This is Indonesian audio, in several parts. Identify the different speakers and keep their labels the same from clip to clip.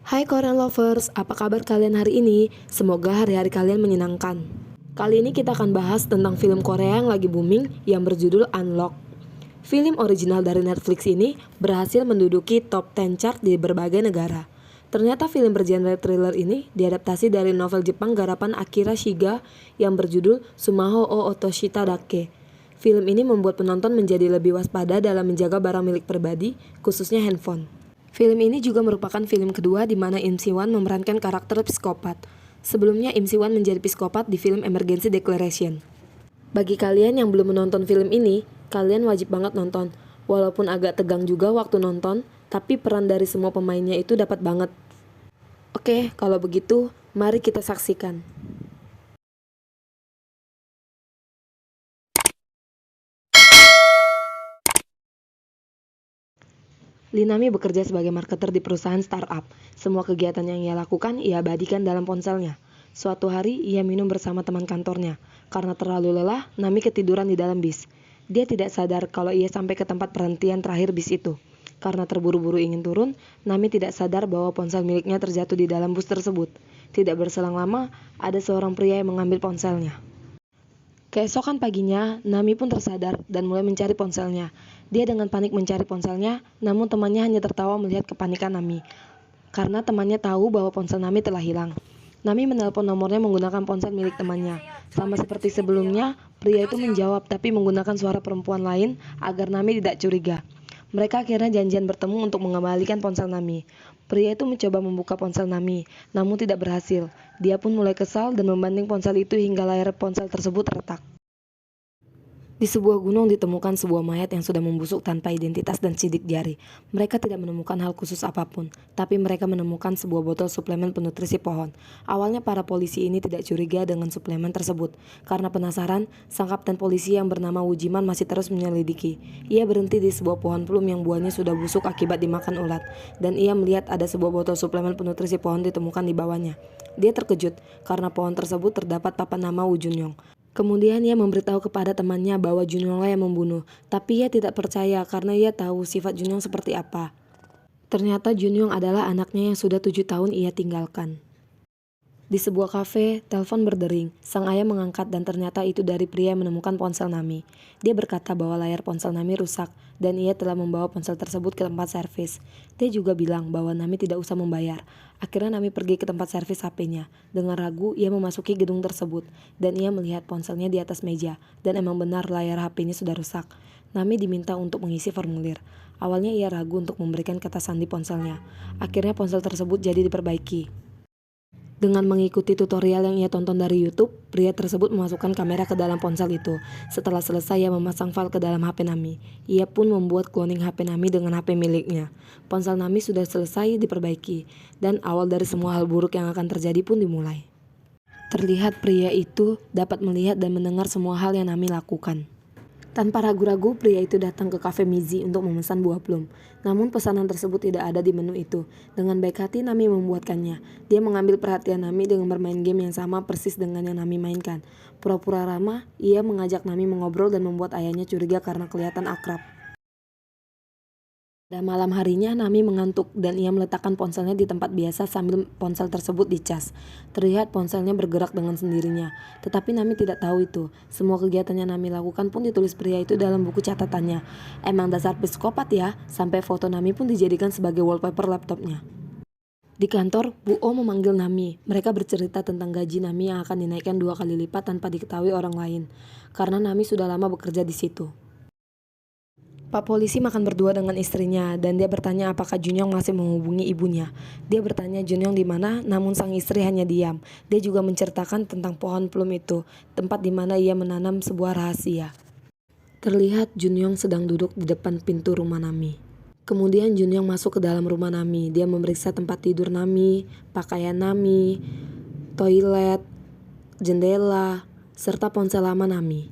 Speaker 1: Hai Korean lovers, apa kabar kalian hari ini? Semoga hari-hari kalian menyenangkan. Kali ini kita akan bahas tentang film Korea yang lagi booming yang berjudul Unlock. Film original dari Netflix ini berhasil menduduki top 10 chart di berbagai negara. Ternyata film bergenre thriller ini diadaptasi dari novel Jepang garapan Akira Shiga yang berjudul Sumaho o Otoshita Dake. Film ini membuat penonton menjadi lebih waspada dalam menjaga barang milik pribadi, khususnya handphone. Film ini juga merupakan film kedua di mana Im Si-won memerankan karakter psikopat. Sebelumnya Im Si-won menjadi psikopat di film Emergency Declaration. Bagi kalian yang belum menonton film ini, kalian wajib banget nonton. Walaupun agak tegang juga waktu nonton, tapi peran dari semua pemainnya itu dapat banget. Oke, kalau begitu, mari kita saksikan. Lee Nami bekerja sebagai marketer di perusahaan startup. Semua kegiatan yang ia lakukan, ia abadikan dalam ponselnya. Suatu hari, ia minum bersama teman kantornya. Karena terlalu lelah, Nami ketiduran di dalam bis. Dia tidak sadar kalau ia sampai ke tempat perhentian terakhir bis itu. Karena terburu-buru ingin turun, Nami tidak sadar bahwa ponsel miliknya terjatuh di dalam bus tersebut. Tidak berselang lama, ada seorang pria yang mengambil ponselnya. Keesokan paginya, Nami pun tersadar dan mulai mencari ponselnya. Dia dengan panik mencari ponselnya, namun temannya hanya tertawa melihat kepanikan Nami. Karena temannya tahu bahwa ponsel Nami telah hilang. Nami menelpon nomornya menggunakan ponsel milik temannya. Sama seperti sebelumnya, pria itu menjawab tapi menggunakan suara perempuan lain agar Nami tidak curiga. Mereka akhirnya janjian bertemu untuk mengembalikan ponsel Nami. Pria itu mencoba membuka ponsel Nami, namun tidak berhasil. Dia pun mulai kesal dan membanting ponsel itu hingga layar ponsel tersebut retak. Di sebuah gunung ditemukan sebuah mayat yang sudah membusuk tanpa identitas dan sidik jari. Mereka tidak menemukan hal khusus apapun, tapi mereka menemukan sebuah botol suplemen penutrisi pohon. Awalnya para polisi ini tidak curiga dengan suplemen tersebut. Karena penasaran, sang kapten polisi yang bernama Wujiman masih terus menyelidiki. Ia berhenti di sebuah pohon plum yang buahnya sudah busuk akibat dimakan ulat, dan ia melihat ada sebuah botol suplemen penutrisi pohon ditemukan di bawahnya. Dia terkejut karena pohon tersebut terdapat papan nama Woo Jun-young. Kemudian ia memberitahu kepada temannya bahwa Junyoung yang membunuh, tapi ia tidak percaya karena ia tahu sifat Junyoung seperti apa. Ternyata Junyoung adalah anaknya yang sudah 7 tahun ia tinggalkan. Di sebuah kafe, telepon berdering. Sang ayah mengangkat dan ternyata itu dari pria yang menemukan ponsel Nami. Dia berkata bahwa layar ponsel Nami rusak dan ia telah membawa ponsel tersebut ke tempat servis. Dia juga bilang bahwa Nami tidak usah membayar. Akhirnya Nami pergi ke tempat servis HP-nya. Dengan ragu, ia memasuki gedung tersebut dan ia melihat ponselnya di atas meja dan emang benar layar HP-nya sudah rusak. Nami diminta untuk mengisi formulir. Awalnya ia ragu untuk memberikan kata sandi ponselnya. Akhirnya ponsel tersebut jadi diperbaiki. Dengan mengikuti tutorial yang ia tonton dari YouTube, pria tersebut memasukkan kamera ke dalam ponsel itu. Setelah selesai, ia memasang file ke dalam HP Nami. Ia pun membuat cloning HP Nami dengan HP miliknya. Ponsel Nami sudah selesai diperbaiki, dan awal dari semua hal buruk yang akan terjadi pun dimulai. Terlihat pria itu dapat melihat dan mendengar semua hal yang Nami lakukan. Tanpa ragu-ragu, pria itu datang ke kafe Mizi untuk memesan buah plum. Namun pesanan tersebut tidak ada di menu itu. Dengan baik hati, Nami membuatkannya. Dia mengambil perhatian Nami dengan bermain game yang sama persis dengan yang Nami mainkan. Pura-pura ramah, ia mengajak Nami mengobrol dan membuat ayahnya curiga karena kelihatan akrab. Pada malam harinya, Nami mengantuk dan ia meletakkan ponselnya di tempat biasa sambil ponsel tersebut dicas. Terlihat ponselnya bergerak dengan sendirinya, tetapi Nami tidak tahu itu. Semua kegiatan yang Nami lakukan pun ditulis pria itu dalam buku catatannya. Emang dasar psikopat ya, sampai foto Nami pun dijadikan sebagai wallpaper laptopnya. Di kantor, Bu O memanggil Nami. Mereka bercerita tentang gaji Nami yang akan dinaikkan 2 kali lipat tanpa diketahui orang lain, karena Nami sudah lama bekerja di situ. Pak polisi makan berdua dengan istrinya dan dia bertanya apakah Junyoung masih menghubungi ibunya. Dia bertanya Junyoung di mana, namun sang istri hanya diam. Dia juga menceritakan tentang pohon plum itu, tempat di mana ia menanam sebuah rahasia. Terlihat Junyoung sedang duduk di depan pintu rumah Nami. Kemudian Junyoung masuk ke dalam rumah Nami. Dia memeriksa tempat tidur Nami, pakaian Nami, toilet, jendela, serta ponsel lama Nami.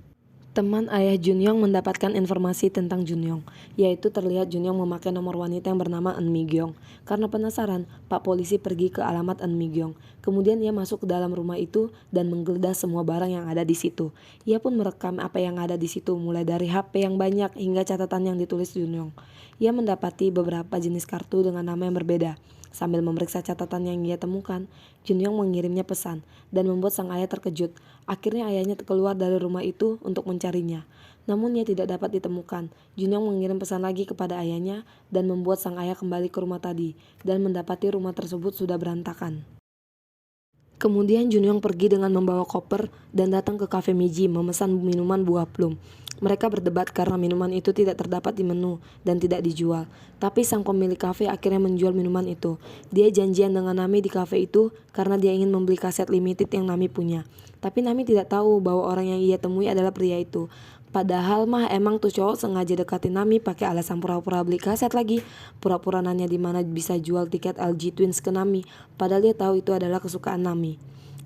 Speaker 1: Teman ayah Junyoung mendapatkan informasi tentang Junyoung, yaitu terlihat Junyoung memakai nomor wanita yang bernama Eun Mi-gyong. Karena penasaran, Pak polisi pergi ke alamat Eun Mi-gyong. Kemudian ia masuk ke dalam rumah itu dan menggeledah semua barang yang ada di situ. Ia pun merekam apa yang ada di situ, mulai dari HP yang banyak hingga catatan yang ditulis Junyoung. Ia mendapati beberapa jenis kartu dengan nama yang berbeda. Sambil memeriksa catatan yang ia temukan, Junyong mengirimnya pesan dan membuat sang ayah terkejut. Akhirnya ayahnya keluar dari rumah itu untuk mencarinya. Namun ia tidak dapat ditemukan. Junyong mengirim pesan lagi kepada ayahnya dan membuat sang ayah kembali ke rumah tadi dan mendapati rumah tersebut sudah berantakan. Kemudian Junyong pergi dengan membawa koper dan datang ke kafe Miji memesan minuman buah plum. Mereka berdebat karena minuman itu tidak terdapat di menu dan tidak dijual. Tapi sang pemilik kafe akhirnya menjual minuman itu. Dia janjian dengan Nami di kafe itu karena dia ingin membeli kaset limited yang Nami punya. Tapi Nami tidak tahu bahwa orang yang ia temui adalah pria itu. Padahal mah emang tuh cowok sengaja deketin Nami pakai alasan pura-pura beli kaset lagi. Pura-pura nanya di mana bisa jual tiket LG Twins ke Nami. Padahal dia tahu itu adalah kesukaan Nami.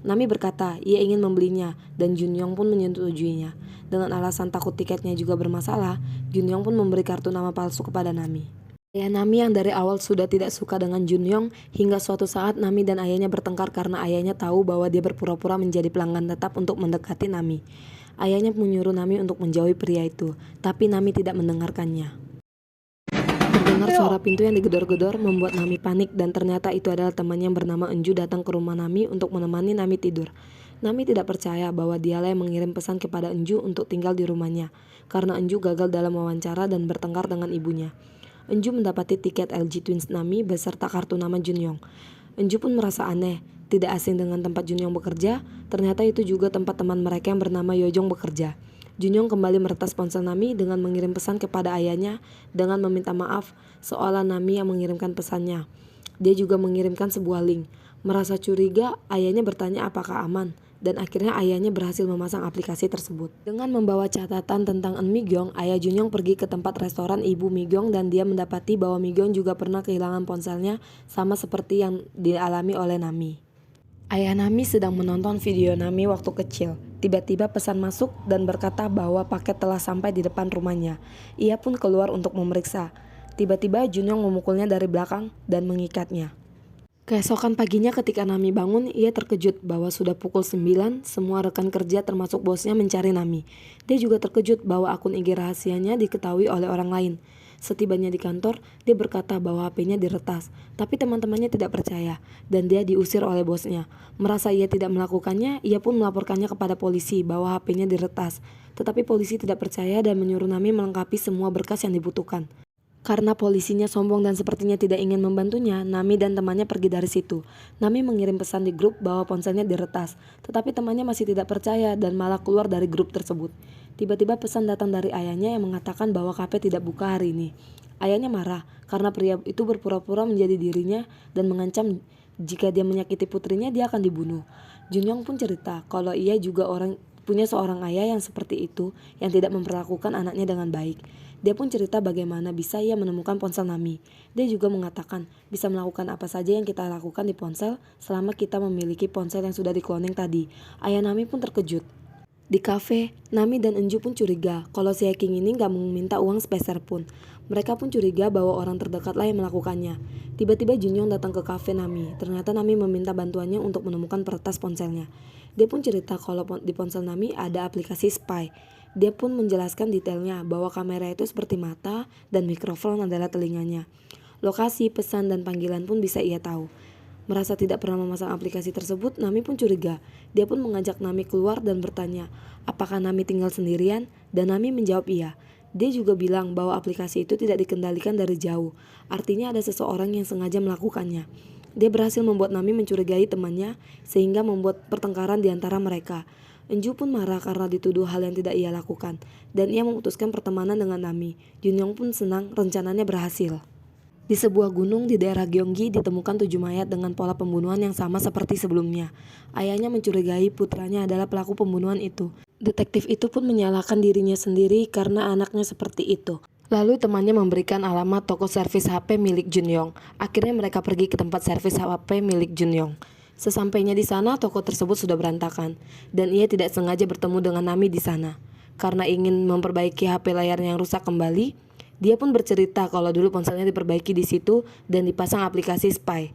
Speaker 1: Nami berkata ia ingin membelinya dan Junyong pun menyetujuinya. Dengan alasan takut tiketnya juga bermasalah, Junyong pun memberi kartu nama palsu kepada Nami. Ayah Nami yang dari awal sudah tidak suka dengan Junyong, hingga suatu saat Nami dan ayahnya bertengkar karena ayahnya tahu bahwa dia berpura-pura menjadi pelanggan tetap untuk mendekati Nami. Ayahnya menyuruh Nami untuk menjauhi pria itu, tapi Nami tidak mendengarkannya. Terdengar suara pintu yang digedor-gedor membuat Nami panik dan ternyata itu adalah temannya yang bernama Enju datang ke rumah Nami untuk menemani Nami tidur. Nami tidak percaya bahwa dialah yang mengirim pesan kepada Enju untuk tinggal di rumahnya, karena Enju gagal dalam wawancara dan bertengkar dengan ibunya. Enju mendapati tiket LG Twins Nami beserta kartu nama Junyong. Enju pun merasa aneh, tidak asing dengan tempat Junyong bekerja, ternyata itu juga tempat teman mereka yang bernama Yojong bekerja. Junyong kembali meretas ponsel Nami dengan mengirim pesan kepada ayahnya dengan meminta maaf seolah Nami yang mengirimkan pesannya. Dia juga mengirimkan sebuah link. Merasa curiga, ayahnya bertanya apakah aman. Dan akhirnya ayahnya berhasil memasang aplikasi tersebut. Dengan membawa catatan tentang En Migyong, ayah Junyong pergi ke tempat restoran ibu Migyong dan dia mendapati bahwa Migyong juga pernah kehilangan ponselnya sama seperti yang dialami oleh Nami. Ayah Nami sedang menonton video Nami waktu kecil. Tiba-tiba pesan masuk dan berkata bahwa paket telah sampai di depan rumahnya. Ia pun keluar untuk memeriksa. Tiba-tiba Junyong memukulnya dari belakang dan mengikatnya. Keesokan paginya ketika Nami bangun, ia terkejut bahwa sudah pukul 9, semua rekan kerja termasuk bosnya mencari Nami. Dia juga terkejut bahwa akun IG rahasianya diketahui oleh orang lain. Setibanya di kantor, dia berkata bahwa HP-nya diretas, tapi teman-temannya tidak percaya, dan dia diusir oleh bosnya. Merasa ia tidak melakukannya, ia pun melaporkannya kepada polisi bahwa HP-nya diretas. Tetapi polisi tidak percaya dan menyuruh Nami melengkapi semua berkas yang dibutuhkan. Karena polisinya sombong dan sepertinya tidak ingin membantunya, Nami dan temannya pergi dari situ. Nami mengirim pesan di grup bahwa ponselnya diretas, tetapi temannya masih tidak percaya dan malah keluar dari grup tersebut. Tiba-tiba pesan datang dari ayahnya yang mengatakan bahwa kafe tidak buka hari ini. Ayahnya marah karena pria itu berpura-pura menjadi dirinya dan mengancam jika dia menyakiti putrinya dia akan dibunuh. Junyong pun cerita kalau ia juga punya seorang ayah yang seperti itu yang tidak memperlakukan anaknya dengan baik. Dia pun cerita bagaimana bisa ia menemukan ponsel Nami. Dia juga mengatakan bisa melakukan apa saja yang kita lakukan di ponsel selama kita memiliki ponsel yang sudah di-cloning tadi. Ayah Nami pun terkejut. Di kafe, Nami dan Enju pun curiga kalau si hacking ini gak meminta uang sepeser pun. Mereka pun curiga bahwa orang terdekatlah yang melakukannya. Tiba-tiba Junyong datang ke kafe Nami. Ternyata Nami meminta bantuannya untuk menemukan peretas ponselnya. Dia pun cerita kalau di ponsel Nami ada aplikasi spy. Dia pun menjelaskan detailnya bahwa kamera itu seperti mata dan mikrofon adalah telinganya. Lokasi, pesan, dan panggilan pun bisa ia tahu. Merasa tidak pernah memasang aplikasi tersebut, Nami pun curiga. Dia pun mengajak Nami keluar dan bertanya, apakah Nami tinggal sendirian? Dan Nami menjawab iya. Dia juga bilang bahwa aplikasi itu tidak dikendalikan dari jauh. Artinya ada seseorang yang sengaja melakukannya. Dia berhasil membuat Nami mencurigai temannya sehingga membuat pertengkaran di antara mereka. Enju pun marah karena dituduh hal yang tidak ia lakukan, dan ia memutuskan pertemanan dengan Nami. Junyong pun senang rencananya berhasil. Di sebuah gunung di daerah Gyeonggi ditemukan 7 mayat dengan pola pembunuhan yang sama seperti sebelumnya. Ayahnya mencurigai putranya adalah pelaku pembunuhan itu. Detektif itu pun menyalahkan dirinya sendiri karena anaknya seperti itu. Lalu temannya memberikan alamat toko servis HP milik Junyong. Akhirnya mereka pergi ke tempat servis HP milik Junyong. Sesampainya di sana, toko tersebut sudah berantakan, dan ia tidak sengaja bertemu dengan Nami di sana. Karena ingin memperbaiki HP layarnya yang rusak kembali, dia pun bercerita kalau dulu ponselnya diperbaiki di situ dan dipasang aplikasi spy.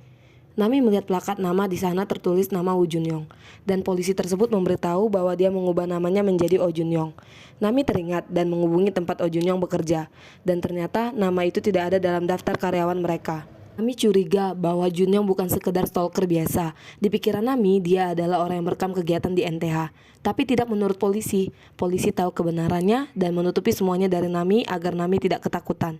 Speaker 1: Nami melihat plakat nama di sana tertulis nama Woo Junyong, dan polisi tersebut memberitahu bahwa dia mengubah namanya menjadi Oh Junyong. Nami teringat dan menghubungi tempat Oh Junyong bekerja, dan ternyata nama itu tidak ada dalam daftar karyawan mereka. Nami curiga bahwa Junyong bukan sekedar stalker biasa. Di pikiran Nami, dia adalah orang yang merekam kegiatan di NTH. Tapi tidak menurut polisi. Polisi tahu kebenarannya dan menutupi semuanya dari Nami agar Nami tidak ketakutan.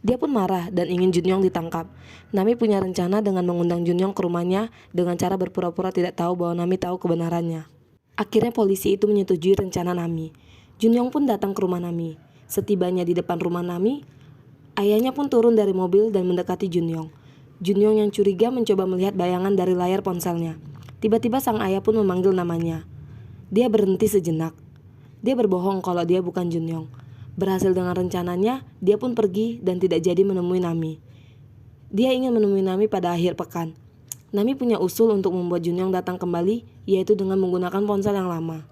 Speaker 1: Dia pun marah dan ingin Junyong ditangkap. Nami punya rencana dengan mengundang Junyong ke rumahnya dengan cara berpura-pura tidak tahu bahwa Nami tahu kebenarannya. Akhirnya polisi itu menyetujui rencana Nami. Junyong pun datang ke rumah Nami. Setibanya di depan rumah Nami, ayahnya pun turun dari mobil dan mendekati Junyong. Junyong yang curiga mencoba melihat bayangan dari layar ponselnya. Tiba-tiba sang ayah pun memanggil namanya. Dia berhenti sejenak. Dia berbohong kalau dia bukan Junyong. Berhasil dengan rencananya, dia pun pergi dan tidak jadi menemui Nami. Dia ingin menemui Nami pada akhir pekan. Nami punya usul untuk membuat Junyong datang kembali, yaitu dengan menggunakan ponsel yang lama.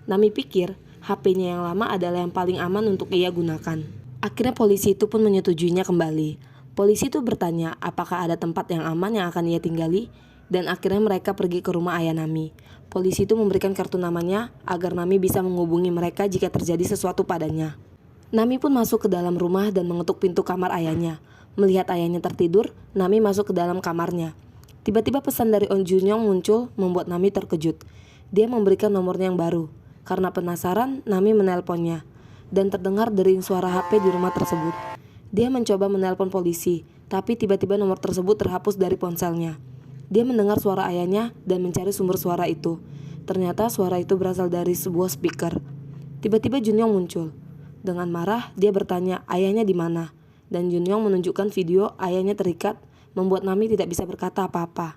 Speaker 1: Nami pikir HP-nya yang lama adalah yang paling aman untuk ia gunakan. Akhirnya polisi itu pun menyetujuinya kembali. Polisi itu bertanya apakah ada tempat yang aman yang akan ia tinggali, dan akhirnya mereka pergi ke rumah ayah Nami. Polisi itu memberikan kartu namanya agar Nami bisa menghubungi mereka jika terjadi sesuatu padanya. Nami pun masuk ke dalam rumah dan mengetuk pintu kamar ayahnya. Melihat ayahnya tertidur, Nami masuk ke dalam kamarnya. Tiba-tiba pesan dari On Junyong muncul membuat Nami terkejut. Dia memberikan nomornya yang baru. Karena penasaran, Nami menelponnya. Dan terdengar dering suara HP di rumah tersebut. Dia mencoba menelpon polisi, tapi tiba-tiba nomor tersebut terhapus dari ponselnya. Dia mendengar suara ayahnya dan mencari sumber suara itu. Ternyata suara itu berasal dari sebuah speaker. Tiba-tiba Junyong muncul. Dengan marah, dia bertanya ayahnya di mana. Dan Junyong menunjukkan video ayahnya terikat, membuat Nami tidak bisa berkata apa-apa.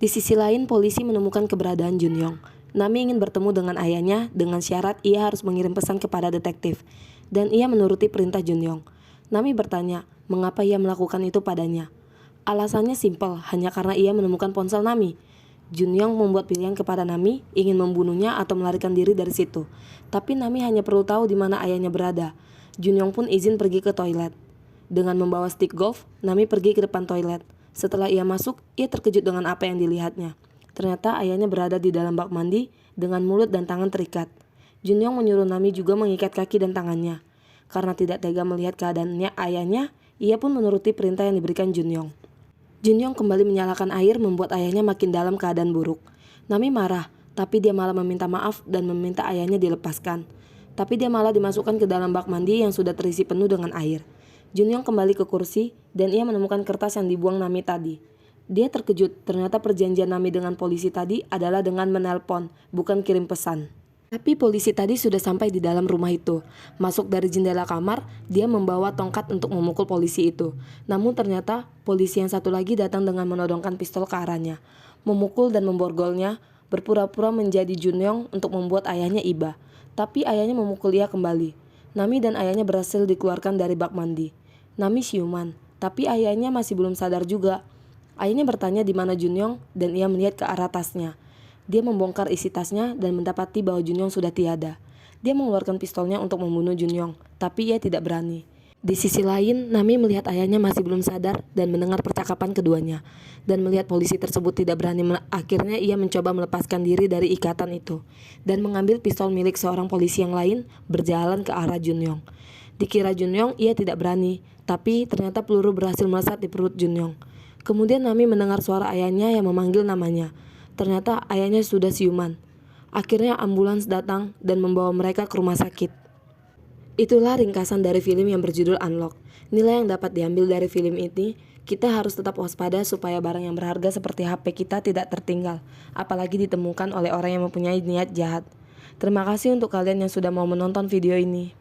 Speaker 1: Di sisi lain, polisi menemukan keberadaan Junyong. Nami ingin bertemu dengan ayahnya dengan syarat ia harus mengirim pesan kepada detektif. Dan ia menuruti perintah Junyong. Nami bertanya, mengapa ia melakukan itu padanya. Alasannya simpel, hanya karena ia menemukan ponsel Nami. Junyong membuat pilihan kepada Nami, ingin membunuhnya atau melarikan diri dari situ. Tapi Nami hanya perlu tahu di mana ayahnya berada. Junyong pun izin pergi ke toilet. Dengan membawa stick golf, Nami pergi ke depan toilet. Setelah ia masuk, ia terkejut dengan apa yang dilihatnya. Ternyata ayahnya berada di dalam bak mandi dengan mulut dan tangan terikat. Junyong menyuruh Nami juga mengikat kaki dan tangannya. Karena tidak tega melihat keadaannya ayahnya, ia pun menuruti perintah yang diberikan Junyong. Junyong kembali menyalakan air membuat ayahnya makin dalam keadaan buruk. Nami marah, tapi dia malah meminta maaf dan meminta ayahnya dilepaskan. Tapi dia malah dimasukkan ke dalam bak mandi yang sudah terisi penuh dengan air. Junyong kembali ke kursi dan ia menemukan kertas yang dibuang Nami tadi. Dia terkejut, ternyata perjanjian Nami dengan polisi tadi adalah dengan menelpon, bukan kirim pesan. Tapi polisi tadi sudah sampai di dalam rumah itu. Masuk dari jendela kamar, dia membawa tongkat untuk memukul polisi itu. Namun ternyata polisi yang satu lagi datang dengan menodongkan pistol ke arahnya. Memukul dan memborgolnya, berpura-pura menjadi Junyong untuk membuat ayahnya iba. Tapi ayahnya memukul ia kembali. Nami dan ayahnya berhasil dikeluarkan dari bak mandi. Nami siuman, tapi ayahnya masih belum sadar juga. Ayahnya bertanya di mana Junyong dan ia melihat ke arah tasnya. Dia membongkar isi tasnya dan mendapati bahwa Junyong sudah tiada. Dia mengeluarkan pistolnya untuk membunuh Junyong, tapi ia tidak berani. Di sisi lain, Nami melihat ayahnya masih belum sadar dan mendengar percakapan keduanya. Dan melihat polisi tersebut tidak berani, akhirnya ia mencoba melepaskan diri dari ikatan itu. Dan mengambil pistol milik seorang polisi yang lain, berjalan ke arah Junyong. Dikira Junyong, ia tidak berani, tapi ternyata peluru berhasil melesat di perut Junyong. Kemudian Nami mendengar suara ayahnya yang memanggil namanya. Ternyata ayahnya sudah siuman. Akhirnya ambulans datang dan membawa mereka ke rumah sakit. Itulah ringkasan dari film yang berjudul Unlock. Nilai yang dapat diambil dari film ini, kita harus tetap waspada supaya barang yang berharga seperti HP kita tidak tertinggal, apalagi ditemukan oleh orang yang mempunyai niat jahat. Terima kasih untuk kalian yang sudah mau menonton video ini.